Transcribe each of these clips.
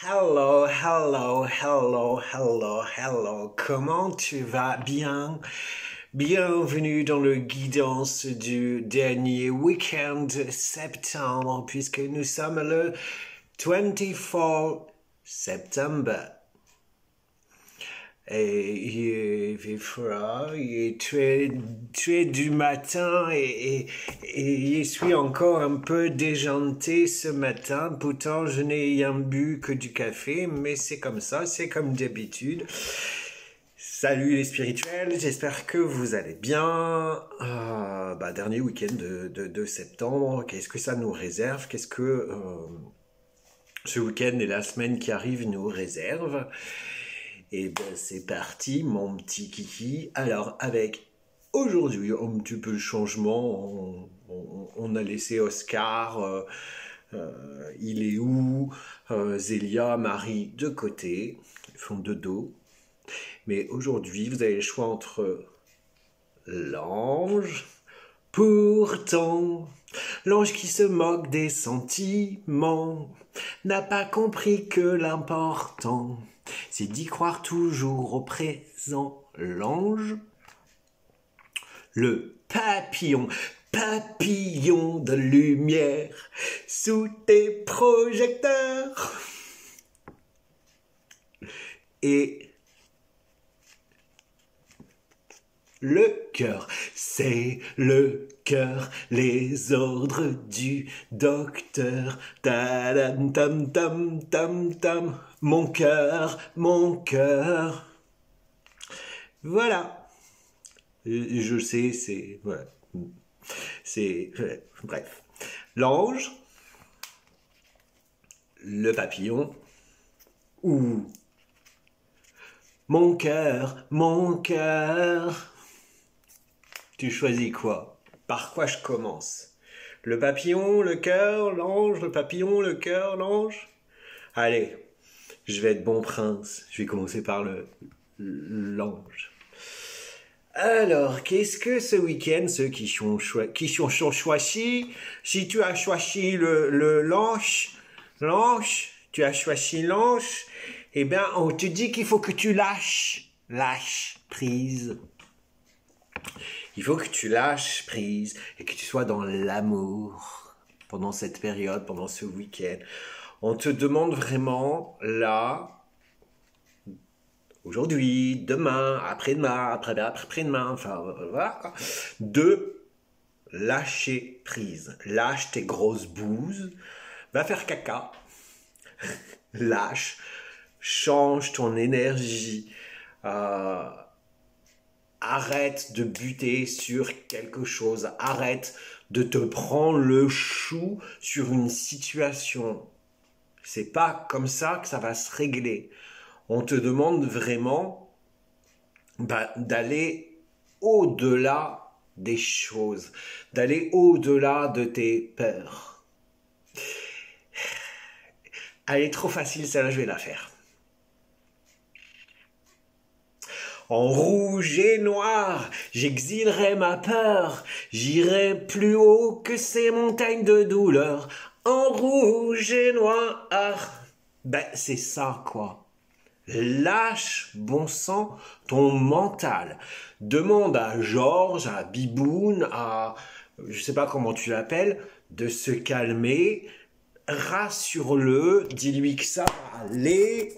Hello, hello, hello, hello, hello. Comment tu vas? Bien? Bienvenue dans le guidance du dernier week-end de septembre, puisque nous sommes le 24 septembre. Et il fait froid, il est très du matin et je suis encore un peu déjanté ce matin. Pourtant, je n'ai rien bu que du café, mais c'est comme ça, c'est comme d'habitude. Salut les spirituels, j'espère que vous allez bien. Dernier week-end de septembre, qu'est-ce que ça nous réserve? Qu'est-ce que ce week-end et la semaine qui arrive nous réservent? Et ben c'est parti mon petit kiki. Alors avec aujourd'hui un petit peu de changement, on a laissé Oscar, il est où, Zélia, Marie de côté, ils font de dos. Mais aujourd'hui vous avez le choix entre l'ange, pourtant l'ange qui se moque des sentiments n'a pas compris que l'important c'est d'y croire toujours au présent. L'ange, le papillon, papillon de lumière sous tes projecteurs. Et le cœur, c'est le cœur, les ordres du docteur. Ta-dam, tam, tam, tam, tam. Mon cœur, mon cœur. Voilà. Je sais, c'est... Voilà. C'est... Bref. L'ange, le papillon, ou mon cœur, mon cœur. Tu choisis quoi? Par quoi je commence? Le papillon, le cœur, l'ange, le papillon, le cœur, l'ange? Allez, je vais être bon prince. Je vais commencer par l'ange. Alors, qu'est-ce que ce week-end, ceux qui ont choisi, si tu as choisi l'ange, tu as choisi l'ange, eh bien, on te dit qu'il faut que tu lâches prise. Il faut que tu lâches prise et que tu sois dans l'amour pendant cette période, pendant ce week-end. On te demande vraiment, là, aujourd'hui, demain, après-demain, après-demain, enfin, voilà, de lâcher prise. Lâche tes grosses bouses, va faire caca, lâche, change ton énergie, arrête de buter sur quelque chose, arrête de te prendre le chou sur une situation. C'est pas comme ça que ça va se régler. On te demande vraiment d'aller au-delà des choses, d'aller au-delà de tes peurs. Elle est trop facile, celle-là, je vais la faire. En rouge et noir, j'exilerai ma peur, j'irai plus haut que ces montagnes de douleur. En rouge et noir, c'est ça quoi. Lâche, bon sang, ton mental. Demande à Georges, à Biboun, à, je sais pas comment tu l'appelles, de se calmer. Rassure-le, dis-lui que ça va aller.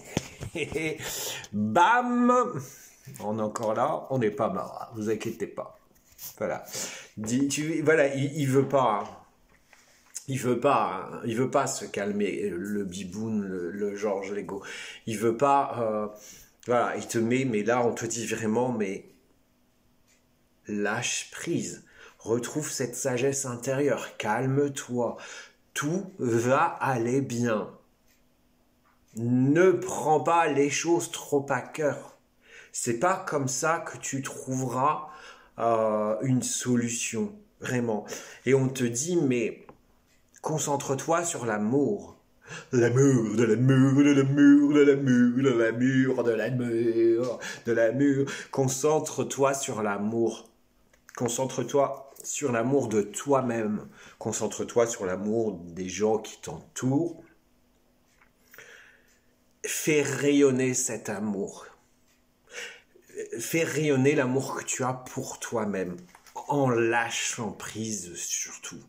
Bam! On est encore là, on n'est pas mort, vous inquiétez pas. Voilà. Il veut pas. Il veut pas se calmer, le Biboun, le Georges Lego. Il veut pas, il te met, mais là, on te dit vraiment, mais lâche prise. Retrouve cette sagesse intérieure, calme-toi. Tout va aller bien. Ne prends pas les choses trop à cœur. C'est pas comme ça que tu trouveras une solution, vraiment. Et on te dit, mais concentre-toi sur l'amour. L'amour, de l'amour, de l'amour, de l'amour, de l'amour, de l'amour, de l'amour. Concentre-toi sur l'amour. Concentre-toi sur l'amour de toi-même. Concentre-toi sur l'amour des gens qui t'entourent. fais rayonner cet amour. Fais rayonner l'amour que tu as pour toi-même, en lâchant prise surtout.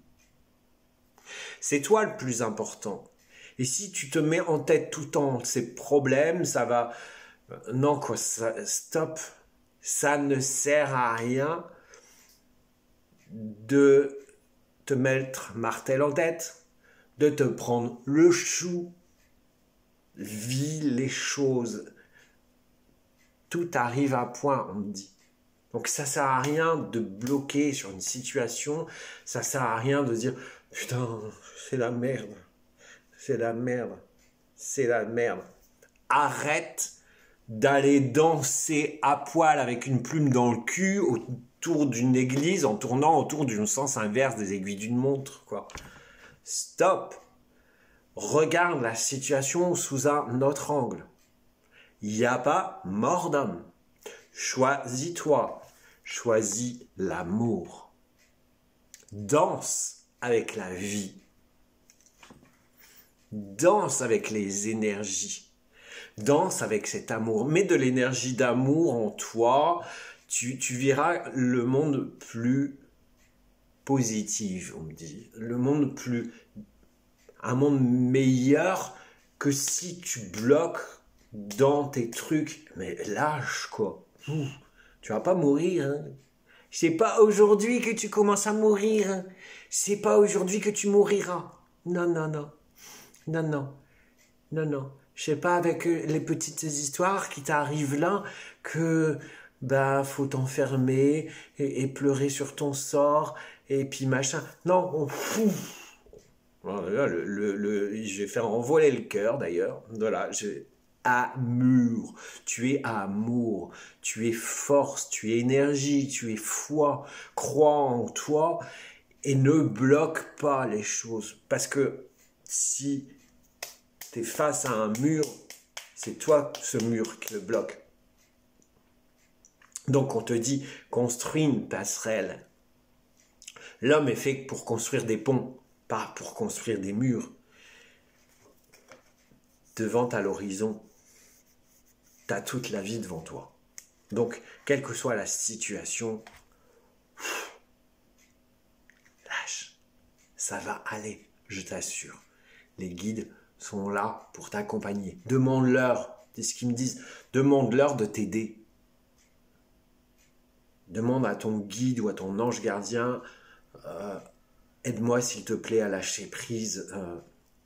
C'est toi le plus important. Et si tu te mets en tête tout le temps ces problèmes, ça va... Non quoi, stop. Ça ne sert à rien de te mettre martel en tête, de te prendre le chou. Vis les choses. Tout arrive à point, on me dit. Donc ça sert à rien de bloquer sur une situation, ça sert à rien de dire « Putain, c'est la merde, c'est la merde, c'est la merde ». Arrête d'aller danser à poil avec une plume dans le cul autour d'une église en tournant autour d'un sens inverse des aiguilles d'une montre, quoi. Stop. Regarde la situation sous un autre angle. Il n'y a pas mort d'homme. Choisis-toi. Choisis l'amour. Danse avec la vie. Danse avec les énergies. Danse avec cet amour. Mets de l'énergie d'amour en toi. Tu verras le monde plus positif, on me dit. Le monde plus... Un monde meilleur que si tu bloques dans tes trucs. Mais lâche, quoi. Tu vas pas mourir, hein. C'est pas aujourd'hui que tu commences à mourir, hein. C'est pas aujourd'hui que tu mouriras. Non, non, non. Non, non. Non, non. Je sais pas, avec les petites histoires qui t'arrivent là, que, faut t'enfermer et pleurer sur ton sort, et puis machin. Non, on fout. Voilà, je vais faire envoler le cœur d'ailleurs. Voilà, amour. Tu es amour. Tu es force. Tu es énergie. Tu es foi. Crois en toi et ne bloque pas les choses. Parce que si tu es face à un mur, c'est toi ce mur qui le bloque. Donc on te dit, construis une passerelle. L'homme est fait pour construire des ponts, pas pour construire des murs. Devant à l'horizon, tu as toute la vie devant toi. Donc, quelle que soit la situation, lâche. Ça va aller, je t'assure. Les guides sont là pour t'accompagner. Demande-leur, c'est ce qu'ils me disent, demande-leur de t'aider. Demande à ton guide ou à ton ange gardien, aide-moi s'il te plaît à lâcher prise,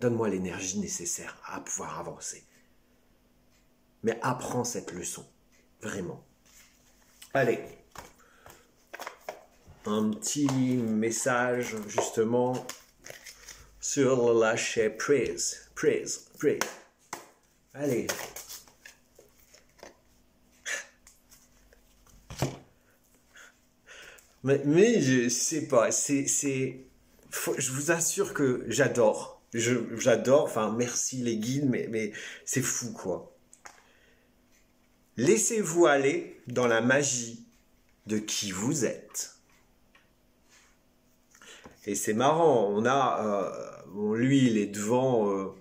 donne-moi l'énergie nécessaire à pouvoir avancer. Mais apprends cette leçon, vraiment. Allez, un petit message justement sur le lâcher prise. Allez. Mais je sais pas, je vous assure que j'adore. J'adore, enfin merci les guides, mais c'est fou quoi. Laissez-vous aller dans la magie de qui vous êtes. Et c'est marrant, on a, lui il est devant,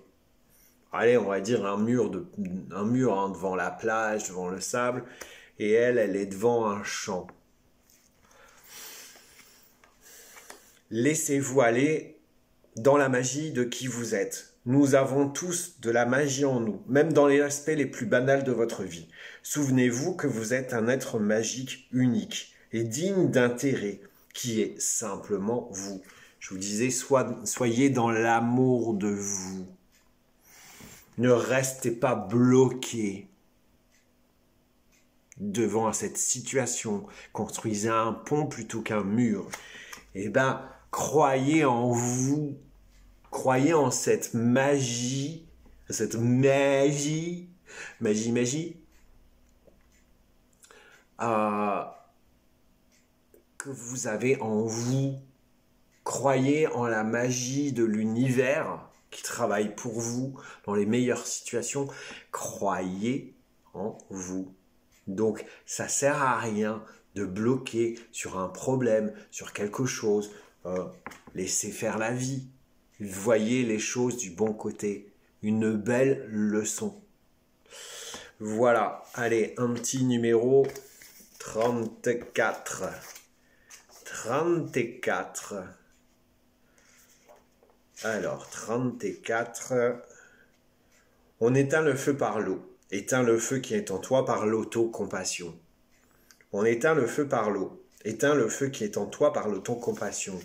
allez on va dire un mur devant la plage, devant le sable, et elle est devant un champ. Laissez-vous aller dans la magie de qui vous êtes. Nous avons tous de la magie en nous, même dans les aspects les plus banals de votre vie. Souvenez-vous que vous êtes un être magique, unique et digne d'intérêt, qui est simplement vous. Je vous disais, soyez dans l'amour de vous. Ne restez pas bloqué devant cette situation. Construisez un pont plutôt qu'un mur. Croyez en vous, croyez en cette magie, que vous avez en vous. Croyez en la magie de l'univers qui travaille pour vous dans les meilleures situations. Croyez en vous. Donc, ça sert à rien de bloquer sur un problème, sur quelque chose. Laissez faire la vie. Voyez les choses du bon côté. Une belle leçon. Voilà, allez, un petit numéro 34. 34. Alors, 34. On éteint le feu par l'eau. Éteins le feu qui est en toi par l'autocompassion. On éteint le feu par l'eau. Éteins le feu qui est en toi par l'autocompassion.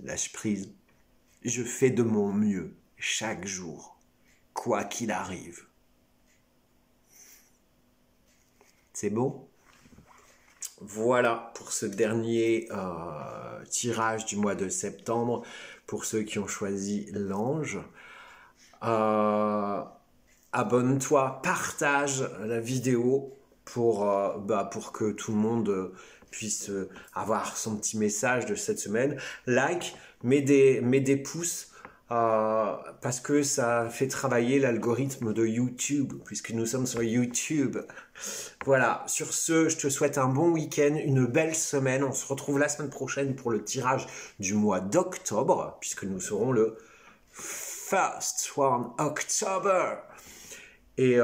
Lâche prise. Je fais de mon mieux chaque jour, quoi qu'il arrive. C'est bon? Voilà pour ce dernier tirage du mois de septembre, pour ceux qui ont choisi l'ange. Abonne-toi, partage la vidéo pour que tout le monde puisse avoir son petit message de cette semaine. Like, mets des pouces parce que ça fait travailler l'algorithme de YouTube, puisque nous sommes sur YouTube. Voilà, sur ce, je te souhaite un bon week-end, une belle semaine. On se retrouve la semaine prochaine pour le tirage du mois d'octobre, puisque nous serons le First One October. Et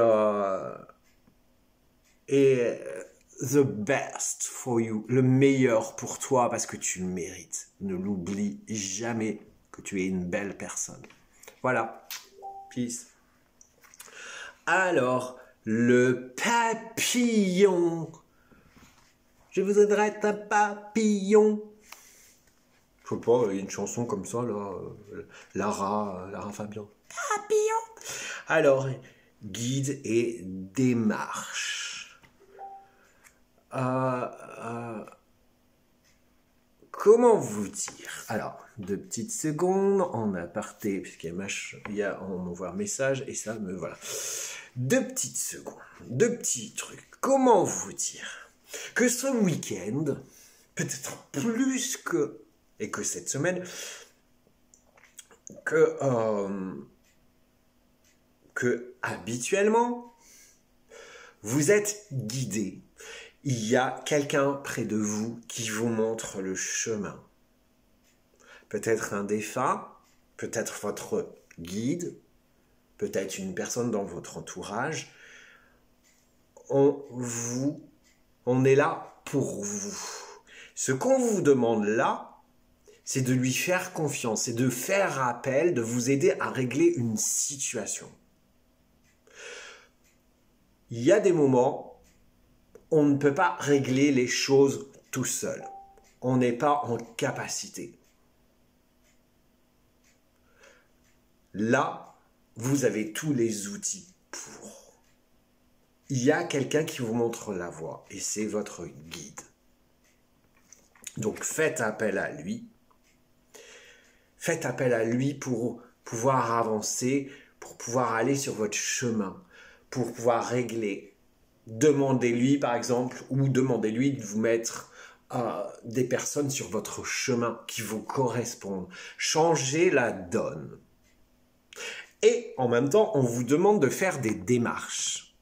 the best for you, le meilleur pour toi parce que tu le mérites. Ne l'oublie jamais que tu es une belle personne. Voilà. Peace. Alors, le papillon. Je voudrais être un papillon. Je sais pas, il y a une chanson comme ça, là. Lara Fabian. Papillon. Alors, guide et démarche. Comment vous dire? Alors, 2 petites secondes en aparté, puisqu'il on m'envoie un message et ça me voilà. 2 petites secondes, 2 petits trucs. Comment vous dire que ce week-end, peut-être plus que cette semaine, que habituellement, vous êtes guidé. Il y a quelqu'un près de vous qui vous montre le chemin. Peut-être un défunt, peut-être votre guide, peut-être une personne dans votre entourage. On est là pour vous. Ce qu'on vous demande là, c'est de lui faire confiance, c'est de faire appel, de vous aider à régler une situation. Il y a des moments, on ne peut pas régler les choses tout seul. On n'est pas en capacité. Là, vous avez tous les outils pour. Il y a quelqu'un qui vous montre la voie et c'est votre guide. Donc faites appel à lui. Faites appel à lui pour pouvoir avancer, pour pouvoir aller sur votre chemin, pour pouvoir régler. Demandez-lui par exemple, ou demandez-lui de vous mettre des personnes sur votre chemin qui vous correspondent. Changez la donne. Et en même temps, on vous demande de faire des démarches.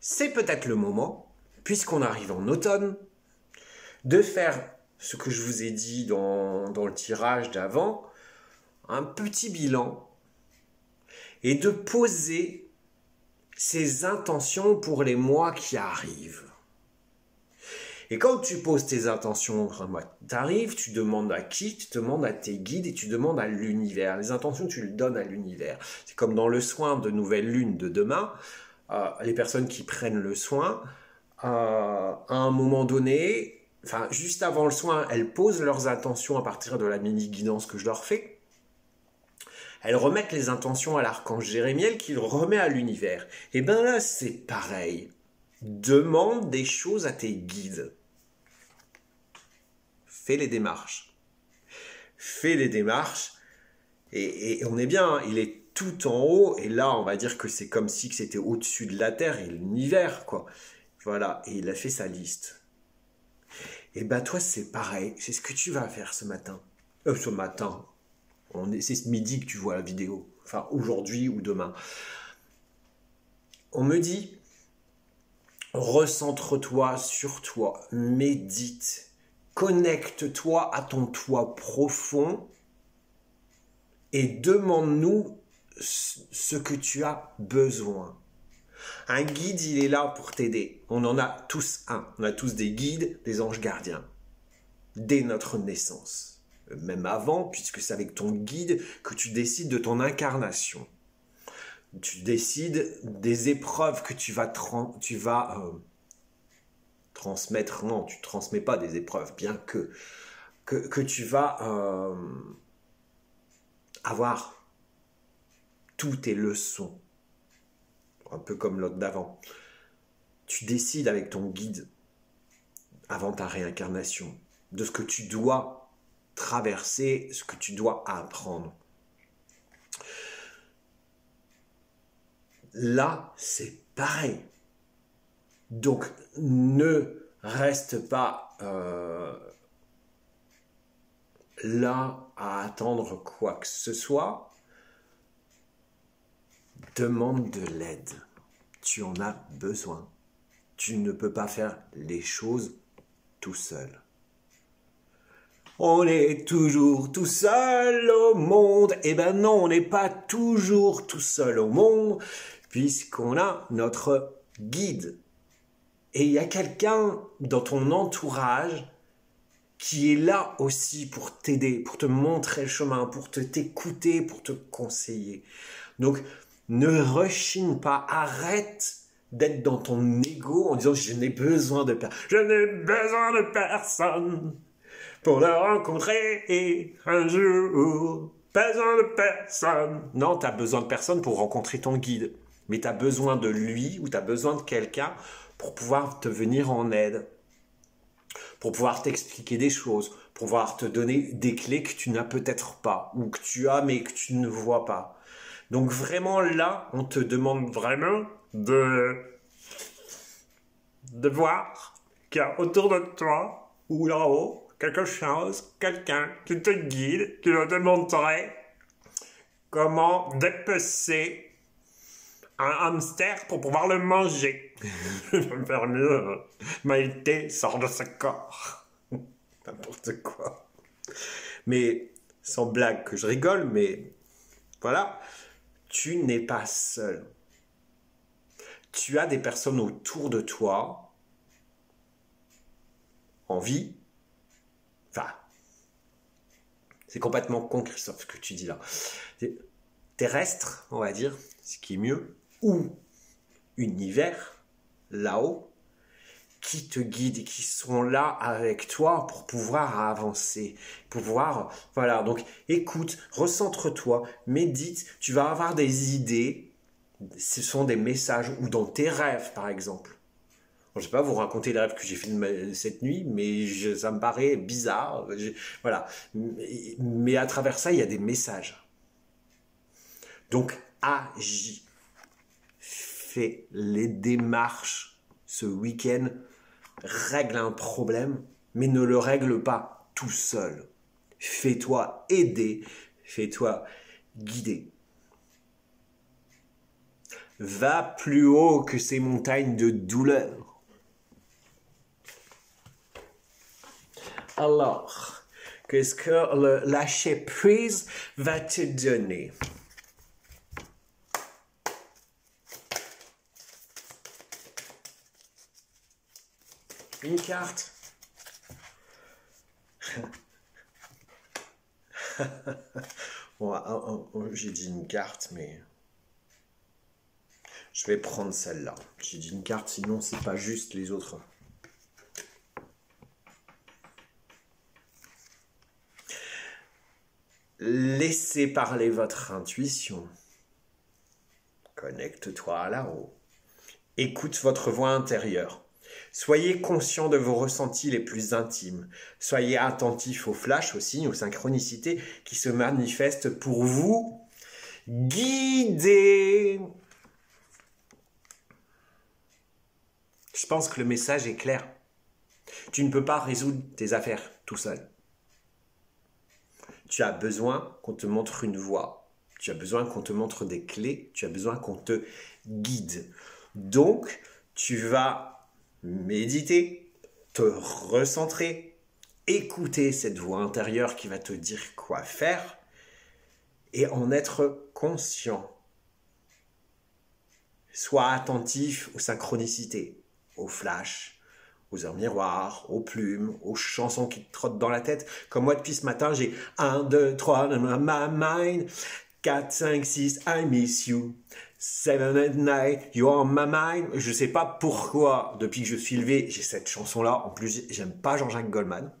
C'est peut-être le moment, puisqu'on arrive en automne, de faire ce que je vous ai dit dans le tirage d'avant, un petit bilan et de poser ses intentions pour les mois qui arrivent. Et quand tu poses tes intentions pour un mois qui arrive, tu demandes à qui? Tu demandes à tes guides et tu demandes à l'univers. Les intentions, tu le donnes à l'univers. C'est comme dans le soin de nouvelle lune de demain, les personnes qui prennent le soin, à un moment donné, enfin juste avant le soin, elles posent leurs intentions à partir de la mini-guidance que je leur fais. Elles remettent les intentions à l'archange Jérémiel qui le remet à l'univers. Et bien là, c'est pareil. Demande des choses à tes guides. Fais les démarches. Fais les démarches. Et on est bien, hein, il est tout en haut. Et là, on va dire que c'est comme si c'était au-dessus de la Terre et l'univers, quoi. Voilà, et il a fait sa liste. Et ben toi, c'est pareil. C'est ce que tu vas faire ce matin. Ce matin. C'est ce midi que tu vois la vidéo. Enfin, aujourd'hui ou demain. On me dit, recentre-toi sur toi. Médite. Connecte-toi à ton toi profond. et demande-nous ce que tu as besoin. Un guide, il est là pour t'aider. On en a tous un. On a tous des guides, des anges gardiens. Dès notre naissance. Même avant, puisque c'est avec ton guide que tu décides de ton incarnation. Tu décides des épreuves que tu vas transmettre. Non, tu ne transmets pas des épreuves, bien que tu vas avoir toutes tes leçons. Un peu comme l'autre d'avant. Tu décides avec ton guide, avant ta réincarnation, de ce que tu dois traverser, ce que tu dois apprendre. Là, c'est pareil. Donc, ne reste pas là à attendre quoi que ce soit. Demande de l'aide. Tu en as besoin. Tu ne peux pas faire les choses tout seul. On est toujours tout seul au monde. Eh ben non, on n'est pas toujours tout seul au monde, puisqu'on a notre guide. Et il y a quelqu'un dans ton entourage qui est là aussi pour t'aider, pour te montrer le chemin, pour t'écouter, pour te conseiller. Donc, ne rechigne pas, arrête d'être dans ton ego en disant « je n'ai besoin de personne, je n'ai besoin de personne pour le rencontrer un jour, besoin de personne ». Non, tu as besoin de personne pour rencontrer ton guide, mais tu as besoin de lui ou tu as besoin de quelqu'un pour pouvoir te venir en aide, pour pouvoir t'expliquer des choses, pour pouvoir te donner des clés que tu n'as peut-être pas, ou que tu as mais que tu ne vois pas. Donc vraiment là, on te demande vraiment de voir qu'il y a autour de toi, ou là-haut, quelque chose, quelqu'un qui te guide, qui va te montrer comment dépecer un hamster pour pouvoir le manger. Je vais me faire mieux. Maïté sort de ce corps. N'importe quoi. Mais, sans blague que je rigole, mais voilà. Tu n'es pas seul. Tu as des personnes autour de toi, en vie. Enfin, c'est complètement con, Christophe, ce que tu dis là. Terrestre, on va dire, ce qui est mieux, ou univers, là-haut, qui te guident et qui sont là avec toi pour pouvoir avancer, pour pouvoir, voilà, donc écoute, recentre-toi, médite, tu vas avoir des idées, ce sont des messages, ou dans tes rêves par exemple. Je ne vais pas vous raconter les rêves que j'ai fait cette nuit, mais ça me paraît bizarre, voilà, mais à travers ça, il y a des messages. Donc, agis, fais les démarches ce week-end, règle un problème, mais ne le règle pas tout seul. Fais-toi aider, fais-toi guider. Va plus haut que ces montagnes de douleur. Alors, qu'est-ce que le lâcher prise va te donner? Une carte. Bon, j'ai dit une carte, mais je vais prendre celle-là. J'ai dit une carte, sinon c'est pas juste les autres. Laissez parler votre intuition. Connecte-toi là-haut. Écoute votre voix intérieure. Soyez conscient de vos ressentis les plus intimes. Soyez attentif aux flashs, aux signes, aux synchronicités qui se manifestent pour vous guider. Je pense que le message est clair. Tu ne peux pas résoudre tes affaires tout seul. Tu as besoin qu'on te montre une voie. Tu as besoin qu'on te montre des clés. Tu as besoin qu'on te guide. Donc, tu vas méditer, te recentrer, écouter cette voix intérieure qui va te dire quoi faire et en être conscient. Sois attentif aux synchronicités, aux flashs, aux heures miroirs, aux plumes, aux chansons qui te trottent dans la tête. Comme moi, depuis ce matin, j'ai 1, 2, 3, my mind, 4, 5, 6, I miss you, 7 and 9, you're on my mind. Je sais pas pourquoi, depuis que je suis levé, j'ai cette chanson-là. En plus, j'aime pas Jean-Jacques Goldman.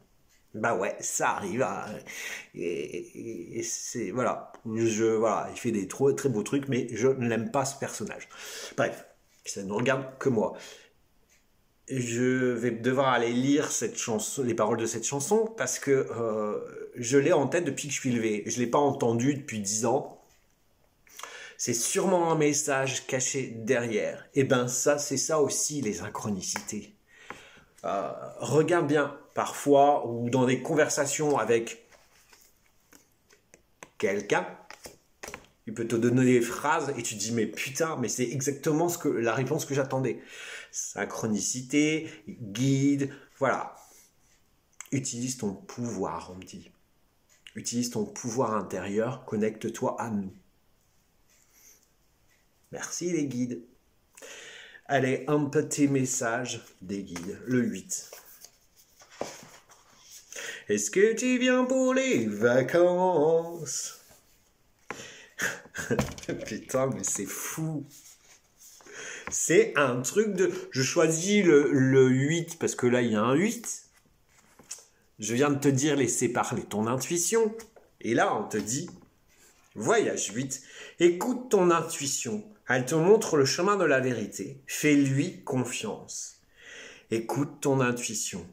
Bah ouais, ça arrive. Hein. Et c'est voilà, voilà, il fait des très beaux trucs, mais je ne l'aime pas ce personnage. Bref, ça ne regarde que moi. Je vais devoir aller lire cette chanson, les paroles de cette chanson, parce que je l'ai en tête depuis que je suis levé. Je l'ai pas entendu depuis 10 ans. C'est sûrement un message caché derrière. Et ben ça, c'est ça aussi les synchronicités. Regarde bien, parfois, ou dans des conversations avec quelqu'un, il peut te donner des phrases et tu te dis mais putain, mais c'est exactement la réponse que j'attendais. Synchronicité, guide, voilà. Utilise ton pouvoir, on me dit. Utilise ton pouvoir intérieur, connecte-toi à nous. Merci les guides. Allez, un petit message des guides, le 8. Est-ce que tu viens pour les vacances? Putain, mais c'est fou. C'est un truc de... Je choisis le 8 parce que là, il y a un 8. Je viens de te dire, laisser parler ton intuition. Et là, on te dit, voyage 8, écoute ton intuition. Elle te montre le chemin de la vérité. Fais-lui confiance. Écoute ton intuition.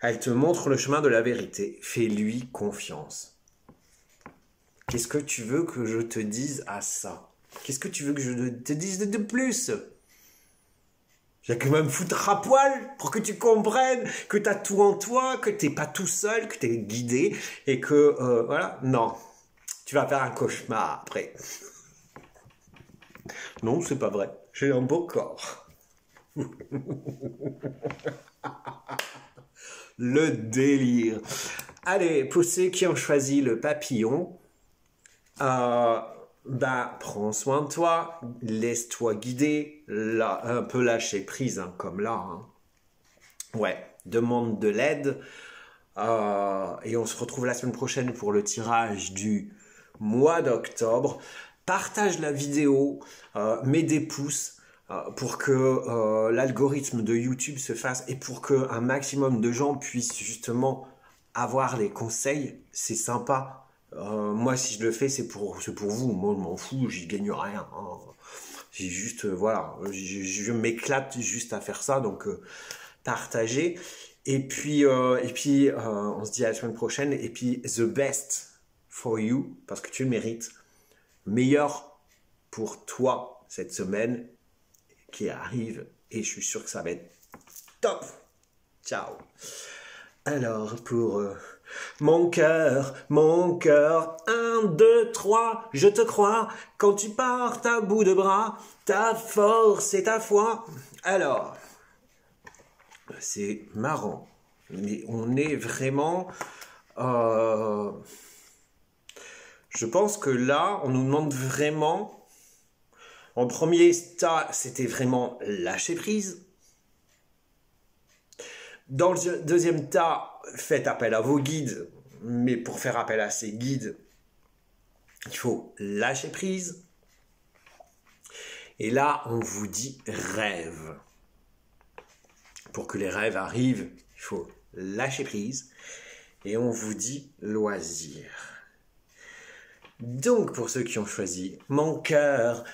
Elle te montre le chemin de la vérité. Fais-lui confiance. Qu'est-ce que tu veux que je te dise à ça? Qu'est-ce que tu veux que je te dise de plus? J'ai que même foutre à poil pour que tu comprennes que tu as tout en toi, que tu n'es pas tout seul, que tu es guidé et que, voilà, non. Tu vas faire un cauchemar après. Non, c'est pas vrai. J'ai un beau corps. Le délire. Allez, pour ceux qui ont choisi le papillon, prends soin de toi, laisse-toi guider, là, un peu lâcher prise, hein, comme là. Hein. Ouais, demande de l'aide. Et on se retrouve la semaine prochaine pour le tirage du mois d'octobre. Partage la vidéo, mets des pouces pour que l'algorithme de YouTube se fasse et pour qu'un maximum de gens puissent justement avoir les conseils. C'est sympa. Moi, si je le fais, c'est pour vous. Moi, je m'en fous, j'y gagne rien. Hein. J'ai juste, voilà, je m'éclate juste à faire ça. Donc, partagez. Et puis, on se dit à la semaine prochaine. Et puis, the best for you, parce que tu le mérites. Meilleur pour toi cette semaine qui arrive. Et je suis sûr que ça va être top. Ciao. Alors, pour mon cœur, 1, 2, 3, je te crois. Quand tu partes à bout de bras, ta force et ta foi. Alors, c'est marrant. Mais on est vraiment... je pense que là, on nous demande vraiment... En premier tas, c'était vraiment lâcher prise. Dans le deuxième tas, faites appel à vos guides. Mais pour faire appel à ces guides, il faut lâcher prise. Et là, on vous dit rêve. Pour que les rêves arrivent, il faut lâcher prise. Et on vous dit loisir. Donc, pour ceux qui ont choisi mon cœur,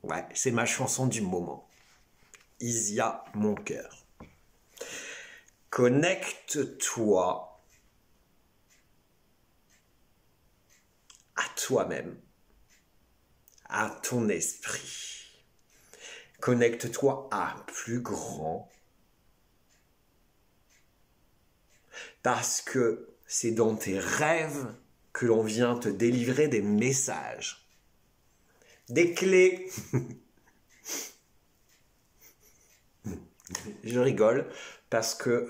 ouais, c'est ma chanson du moment. Isia, mon cœur. Connecte-toi à toi-même, à ton esprit. Connecte-toi à plus grand. Parce que c'est dans tes rêves que l'on vient te délivrer des messages, des clés. Je rigole parce que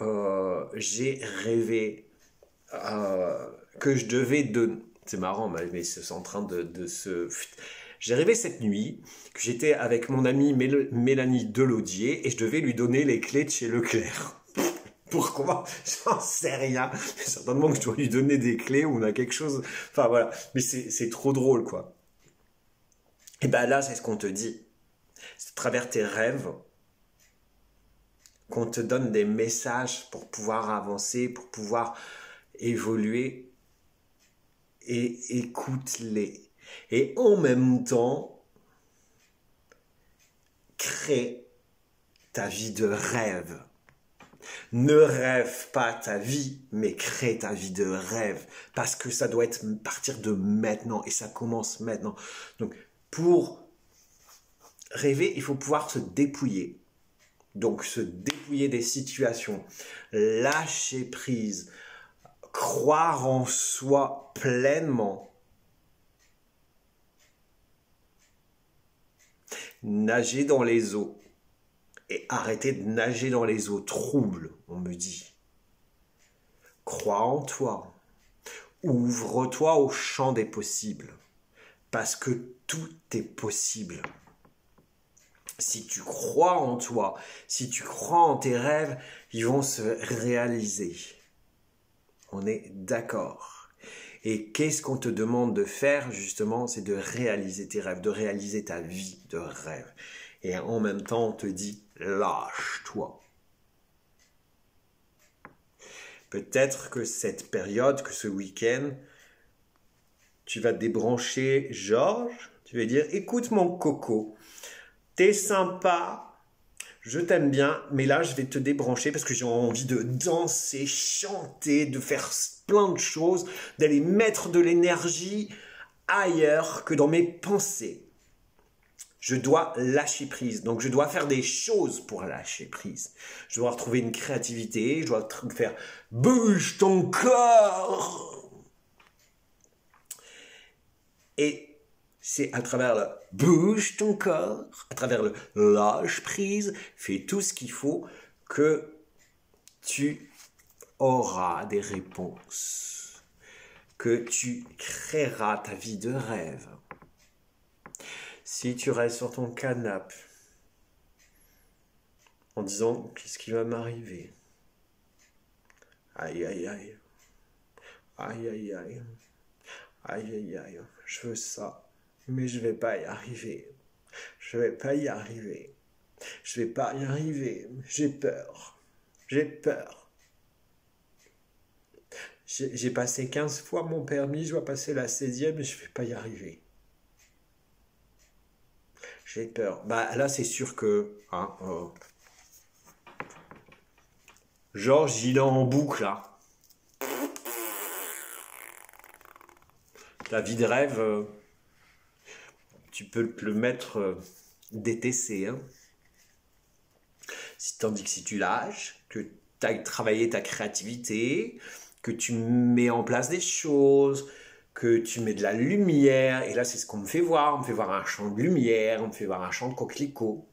j'ai rêvé que je devais donner. C'est marrant, mais c'est en train de se... J'ai rêvé cette nuit que j'étais avec mon amie Mélanie Delaudier et je devais lui donner les clés de chez Leclerc. Pourquoi? J'en sais rien. Mais certainement que je dois lui donner des clés ou on a quelque chose... Enfin voilà, mais c'est trop drôle quoi. Et ben là, c'est ce qu'on te dit. C'est à travers tes rêves qu'on te donne des messages pour pouvoir avancer, pour pouvoir évoluer, et écoute-les. Et en même temps, crée ta vie de rêve. Ne rêve pas ta vie, mais crée ta vie de rêve. Parce que ça doit être partir de maintenant, et ça commence maintenant. Donc, pour rêver, il faut pouvoir se dépouiller. Donc, se dépouiller des situations, lâcher prise, croire en soi pleinement, nager dans les eaux et arrêter de nager dans les eaux troubles, on me dit. Crois en toi, ouvre-toi au champ des possibles, parce que tout est possible. Si tu crois en toi, si tu crois en tes rêves, ils vont se réaliser. On est d'accord. Et qu'est-ce qu'on te demande de faire, justement, c'est de réaliser tes rêves, de réaliser ta vie de rêve. Et en même temps, on te dit, lâche-toi. Peut-être que cette période, que ce week-end, tu vas débrancher Georges, tu vas dire, écoute mon coco, t'es sympa, je t'aime bien, mais là, je vais te débrancher parce que j'ai envie de danser, chanter, de faire plein de choses, d'aller mettre de l'énergie ailleurs que dans mes pensées. Je dois lâcher prise, donc je dois faire des choses pour lâcher prise. Je dois retrouver une créativité, je dois faire « bouge ton corps !» Et c'est à travers le « bouge ton corps », à travers le « lâche prise », fais tout ce qu'il faut que tu auras des réponses, que tu créeras ta vie de rêve. Si tu restes sur ton canapé en disant « qu'est-ce qui va m'arriver ?» Aïe, aïe, aïe. Aïe, aïe, aïe. Aïe, aïe, aïe. Je veux ça, mais je vais pas y arriver. Je vais pas y arriver. Je vais pas y arriver. J'ai peur. J'ai peur. J'ai passé 15 fois mon permis, je dois passer la 16e et je vais pas y arriver. J'ai peur. Bah là, c'est sûr que... Georges, il est en boucle, là. Ta vie de rêve, tu peux te le mettre DTC. Hein. Tandis que si tu lâches, que tu as travaillé ta créativité, que tu mets en place des choses, que tu mets de la lumière, et là c'est ce qu'on me fait voir, on me fait voir un champ de lumière, on me fait voir un champ de coquelicots.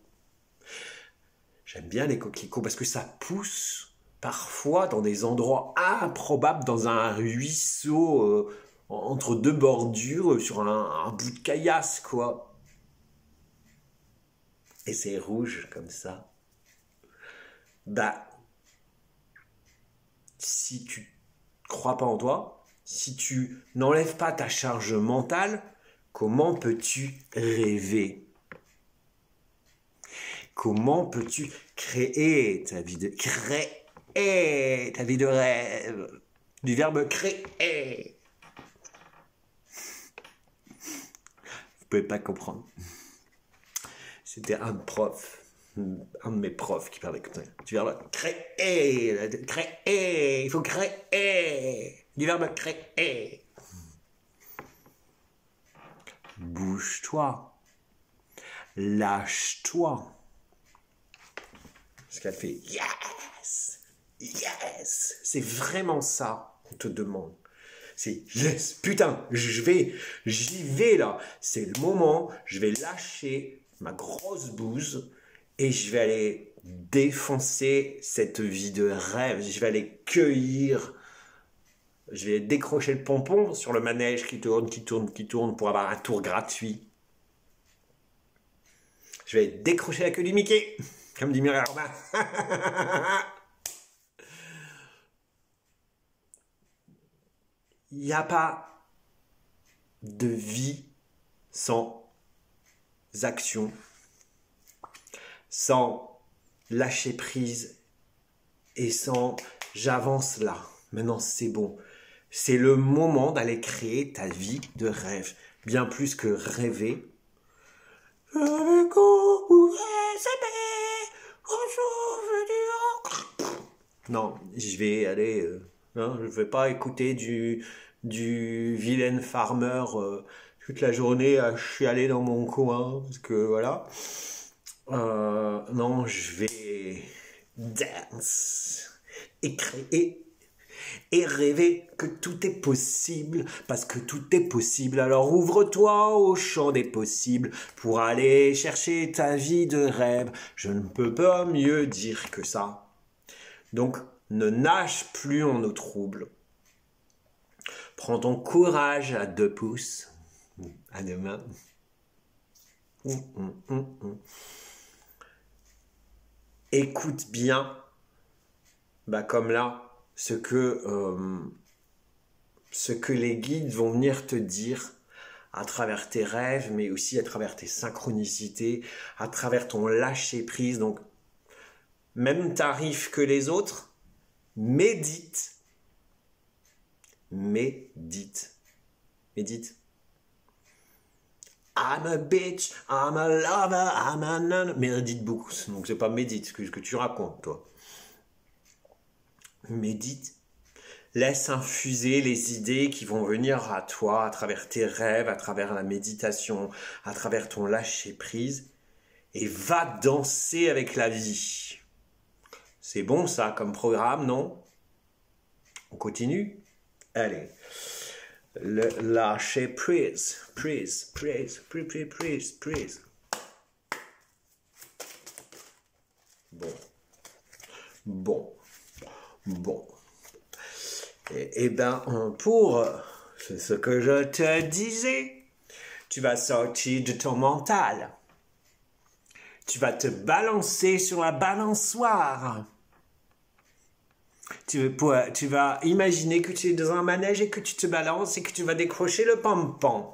J'aime bien les coquelicots parce que ça pousse parfois dans des endroits improbables, dans un ruisseau, entre deux bordures, sur un bout de caillasse, quoi. Et c'est rouge comme ça. Bah, si tu crois pas en toi, si tu n'enlèves pas ta charge mentale, comment peux-tu rêver? Comment peux-tu créer ta vie de rêve? Du verbe créer. Vous pouvez pas comprendre. C'était un prof, un de mes profs qui parlait comme ça. Du verbe créer, il faut créer. Du verbe créer. Bouge-toi. Lâche-toi. Parce qu'elle fait yes, yes. C'est vraiment ça qu'on te demande. C'est yes, putain, j'y vais là. C'est le moment, je vais lâcher ma grosse bouse et je vais aller défoncer cette vie de rêve. Je vais aller cueillir Je vais décrocher le pompon sur le manège qui tourne, qui tourne, qui tourne pour avoir un tour gratuit. Je vais décrocher la queue du Mickey, comme dit Mireille Robin. Il n'y a pas de vie sans action, sans lâcher prise et sans j'avance là. Maintenant, c'est bon. C'est le moment d'aller créer ta vie de rêve. Bien plus que rêver. Non, je vais aller... je ne vais pas écouter du vilain farmer toute la journée à chialer dans mon coin. Parce que voilà. Non, je vais dance et créer et rêver que tout est possible, parce que tout est possible. Alors ouvre-toi au champ des possibles pour aller chercher ta vie de rêve. Je ne peux pas mieux dire que ça. Donc, ne nage plus en eau trouble. Prends ton courage à 2 pouces. À demain. Écoute bien, comme là, ce que les guides vont venir te dire à travers tes rêves, mais aussi à travers tes synchronicités, à travers ton lâcher-prise. Donc, même tarif que les autres, médite. Médite. Médite. I'm a bitch, I'm a lover, I'm a nun. Médite beaucoup, donc c'est pas médite, ce que tu racontes, toi. Médite. Laisse infuser les idées qui vont venir à toi à travers tes rêves, à travers la méditation, à travers ton lâcher-prise. Et va danser avec la vie. C'est bon ça comme programme, non? On continue? Allez. Le lâcher prise. Prise. Bon. Et ben, pour ce que je te disais, tu vas sortir de ton mental. Tu vas te balancer sur la balançoire. Tu vas imaginer que tu es dans un manège et que tu te balances et que tu vas décrocher le pompon.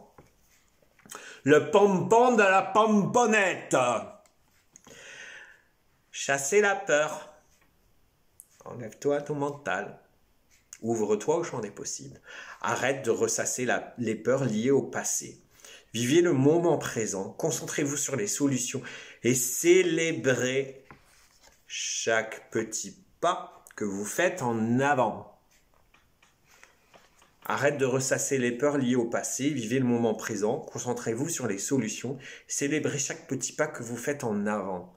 Le pompon de la pomponnette. Chasser la peur. Enlève-toi ton mental. Ouvre-toi au champ des possibles. Arrête de ressasser les peurs liées au passé. Vivez le moment présent. Concentrez-vous sur les solutions et célébrez chaque petit pas que vous faites en avant. Arrête de ressasser les peurs liées au passé. Vivez le moment présent. Concentrez-vous sur les solutions. Célébrez chaque petit pas que vous faites en avant.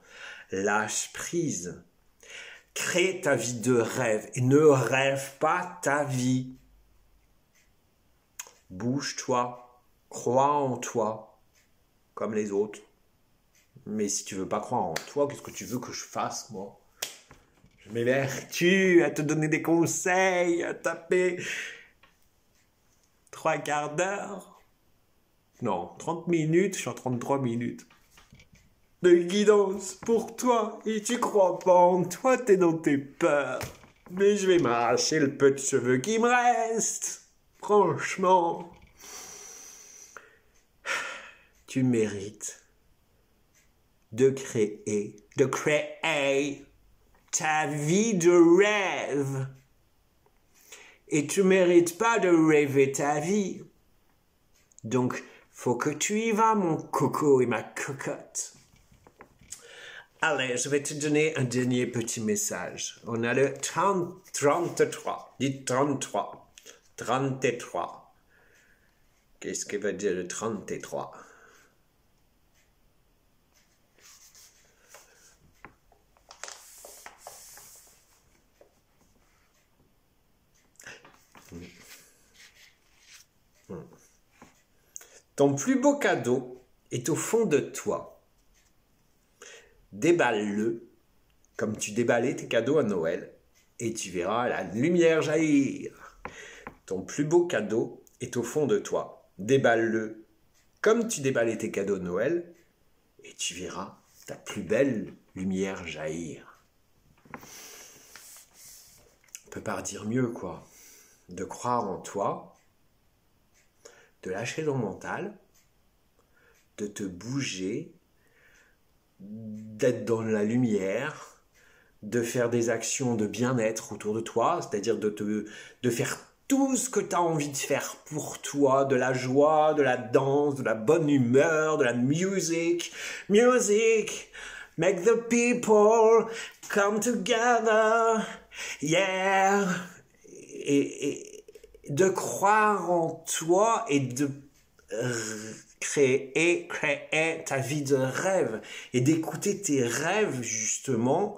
Lâche prise. Crée ta vie de rêve et ne rêve pas ta vie. Bouge-toi, crois en toi, comme les autres. Mais si tu veux pas croire en toi, qu'est-ce que tu veux que je fasse, moi? Je m'évertue à te donner des conseils, à taper 3/4 d'heure. Non, 30 minutes, je suis en 33 minutes. De guidance pour toi, et tu crois pas en toi, t'es dans tes peurs. Mais je vais m'arracher le peu de cheveux qui me reste. Franchement, tu mérites de créer ta vie de rêve. Et tu mérites pas de rêver ta vie. Donc, faut que tu y vas, mon coco et ma cocotte. Allez, je vais te donner un dernier petit message. On a le 33. Dites 33. 33. Qu'est-ce que veut dire le 33? Ton plus beau cadeau est au fond de toi. Déballe-le comme tu déballais tes cadeaux à Noël et tu verras la lumière jaillir. Ton plus beau cadeau est au fond de toi. Déballe-le comme tu déballais tes cadeaux de Noël et tu verras ta plus belle lumière jaillir. On peut pas dire mieux, quoi. De croire en toi, de lâcher ton mental, de te bouger, d'être dans la lumière, de faire des actions de bien-être autour de toi, c'est-à-dire de faire tout ce que tu as envie de faire pour toi, de la joie, de la danse, de la bonne humeur, de la music. Music, make the people come together, yeah. Et de croire en toi et de créer ta vie de rêve et d'écouter tes rêves, justement,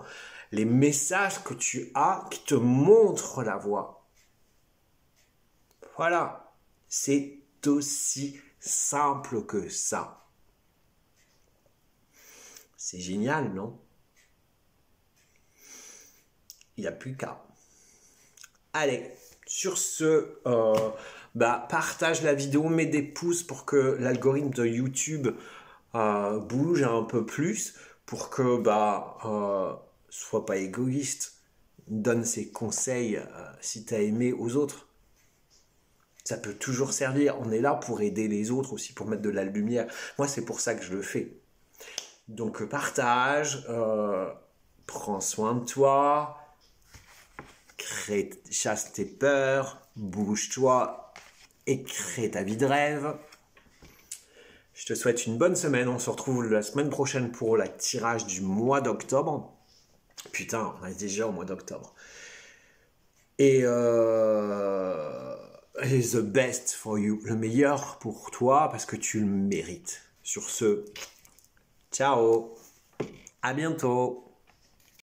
les messages que tu as qui te montrent la voie. Voilà, c'est aussi simple que ça. C'est génial, non? Il n'y a plus qu'à. Allez, sur ce, partage la vidéo, mets des pouces pour que l'algorithme de YouTube bouge un peu plus, pour que sois pas égoïste, donne ses conseils si tu as aimé aux autres. Ça peut toujours servir. On est là pour aider les autres aussi, pour mettre de la lumière. Moi, c'est pour ça que je le fais. Donc, partage, prends soin de toi, chasse tes peurs, bouge-toi et crée ta vie de rêve. Je te souhaite une bonne semaine. On se retrouve la semaine prochaine pour le tirage du mois d'octobre. Putain, on est déjà au mois d'octobre. Et the best for you, le meilleur pour toi parce que tu le mérites. Sur ce, ciao, à bientôt.